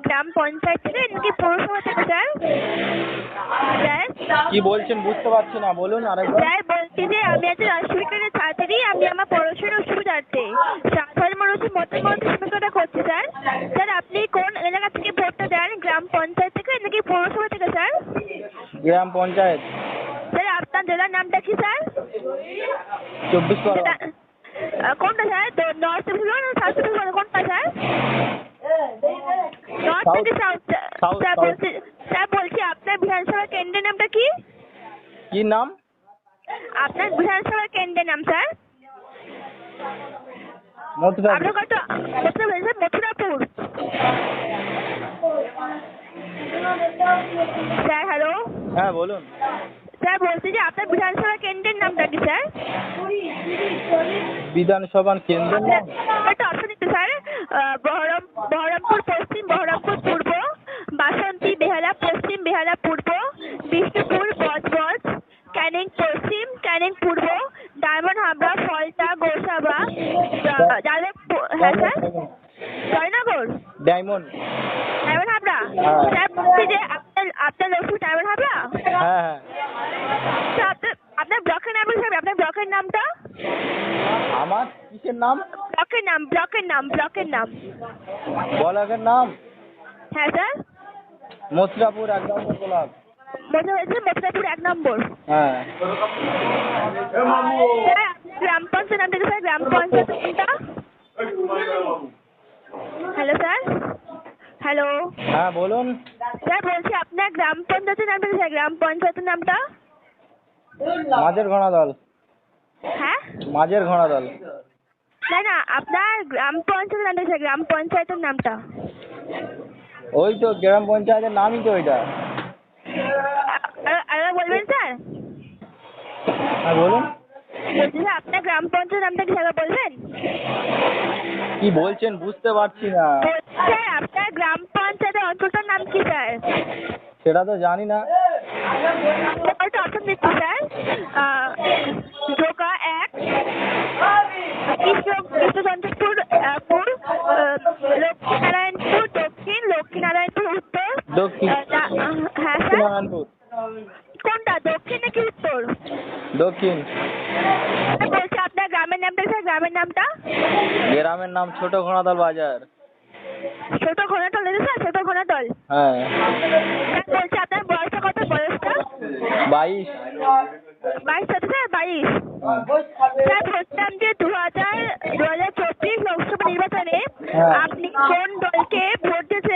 গ্রাম পঞ্চায়েত থেকে নাকি পৌরসভা থেকে স্যার? স্যার কি বলছেন বুঝতে পারছি না, বলুন আরেকবার। স্যার বলছি যে আমি একজন রাষ্ট্রবিজ্ঞানের ছাত্রী, আমি আমার পড়াশোনার সুবিধার্থে সাধারণ মানুষের মতামত সমীক্ষাটা করছি স্যার। স্যার আপনি কোন এলাকা থেকে ভোটটা দেন, গ্রাম পঞ্চায়েত থেকে নাকি পৌরসভা থেকে স্যার? গ্রাম পঞ্চায়েত। স্যার আপনার জেলার নামটা কি স্যার? 24 পরগনা। কোনটা স্যার? নর্থ চব্বিশ পরগনা না সাউথ চব্বিশ পরগনা, কোনটা স্যার? নর্থ থেকে সাউথ। স্যার বলছি আপনার বিধানসভা কেন্দ্রের নামটা কি? কি নাম? আপনার বিধানসভা কেন্দ্রের নাম স্যার? মথুরাপুর। আপনার কত মথুরাপুর। Sir hello. হ্যাঁ বলুন। স্যার বলছি যে আপনার বিধানসভা কেন্দ্রের নামটা কি স্যার? বিধানসভা কেন্দ্রের নাম? একটা অপশন দিতে স্যার। বহরমপুর পশ্চিম, বহরমপুর পূর্ব, বাসন্তী বেহালা পশ্চিম, বেহালা পূর্ব, বিষ্ণুপুর বজবজ, ক্যানিং পশ্চিম, ক্যানিং পূর্ব, ডায়মন্ড হাবড়া, ফলতা, গোসাবা, হ্যাঁ স্যার জয়নগর, ডায়মন্ড। ডায়মন্ড হাবড়া। হ্যাঁ। স্যার বলছি যে আপনার লক্ষ্মী ডায়মন্ড হাবড়া। হ্যাঁ হ্যাঁ। স্যার আপনার ব্লকের নাম কি স্যার? আপনার ব্লকের নামটা? আমার কিসের নাম? ব্লকের নাম, ব্লকের নাম, ব্লকের নাম। ব্লকের নাম? হ্যাঁ স্যার। মথুরাপুর 1 নম্বর ব্লক। মনে হয়েছে মথুরাপুর 1 নম্বর। হ্যাঁ। স্যার গ্রাম পঞ্চায়েত নামটা কি স্যার? গ্রাম পঞ্চায়েত নামটা? Hello sir. হ্যালো। হ্যাঁ বলুন। স্যার বলছি আপনার গ্রাম পঞ্চায়েতের নামটা কি স্যার? গ্রাম পঞ্চায়েতের নামটা? মাঝের ঘোড়া দল। হ্যাঁ মাঝের ঘোড়া দল। না না, আপনার গ্রাম পঞ্চায়েতের নামটা কি স্যার? গ্রাম পঞ্চায়েতের নামটা? ওই তো গ্রাম পঞ্চায়েতের নামই তো ওইটা। আরেকবার বলবেন স্যার? হ্যাঁ বলুন। বলছি স্যার আপনার গ্রাম পঞ্চায়েত নামটা কি স্যার বলবেন? কি বলছেন বুঝতে পারছি না। স্যার আপনার গ্রাম পঞ্চায়েতের অঞ্চলটার নাম কি স্যার? সেটা তো জানি না। একটা অপশন দিচ্ছি স্যার। ঢোকা 1, কৃষ্ণচন্দ্রপুর লক্ষ্মীনারায়ণপুর দক্ষিণ, লক্ষ্মীনারায়ণপুর উত্তর। দক্ষিণ। হ্যাঁ স্যার। নারায়ণপুর। কোনটা দক্ষিণ নাকি উত্তর? দক্ষিণ। বলছি আপনার গ্রামের নামটা স্যার? গ্রামের নামটা? গ্রামের নাম ছোট ঘোড়াদল বাজার। ছোট ঘোড়াতল আছে স্যার? ছোট ঘোড়াতল। হ্যাঁ। বলছি আপনার বয়সটা কত? বয়সটা 22। 22 আছে স্যার? 22। হ্যাঁ। স্যার বলছিলাম যে 2024 লোকসভা নির্বাচনে হ্যাঁ। আপনি কোন দলকে